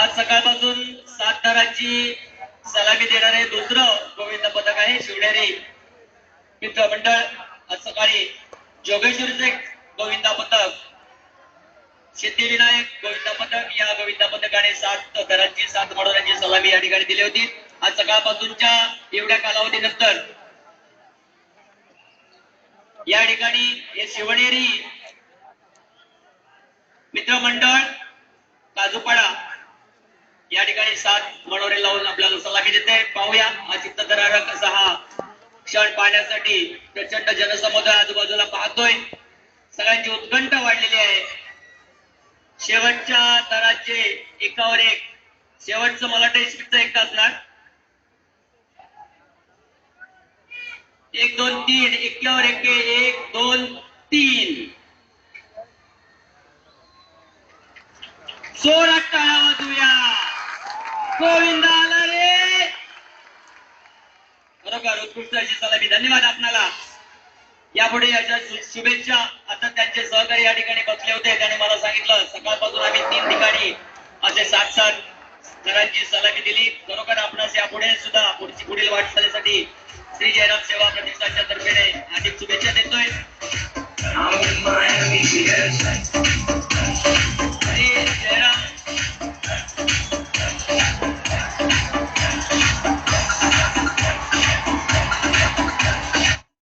आज सकाळपासून 7 थरांची सलामी देणारे दुसरं गोविंद पथक आहे शिवनेरी मित्रमंडळ। आज सकाळी जोगेश्वरीचे गोविंद पथक, सिद्धिविनायक गोविंद पथक या गोविंद पथकाने 7 थरांची 7 मनोऱ्यांची सलामी या ठिकाणी दिली होती। आज सकाळपासूनच्या एवढ्या कालावधीनंतर या ठिकाणी हे शिवनेरी मित्रमंडळ काजूपाडा या ठिकाणी 7 मनोरे लावून आपल्याला सलामी देते। पाहूया हा चित्तथरारक असा हा क्षण पाहण्यासाठी प्रचंड जनसमुदाय आजूबाजूला पाहतोय। सगळ्यांची उत्कंठ वाढलेली आहे। शेवटच्या थराचे एकावर एक, शेवटचं मला टेस्टचं एक असणार। 1 2 3 एकावर एक, 1 2 3 16 टाळा वाजूया। गोविंद आला रे। बरोबर, उत्कृष्ट अशी सलामी। धन्यवाद आपणाला। यापुढे याच्या शुभेच्छा। आता त्यांचे सहकारी या ठिकाणी बसले होते, त्याने मला सांगितलं सकाळपासून आम्ही 3 ठिकाणी असे 7 थरांची सलामी दिली। खरोखर आपणास यापुढे सुद्धा पुढील वाटचालीसाठी श्री जयराम सेवा प्रतिष्ठानच्या तर्फे अधिक शुभेच्छा देतोय।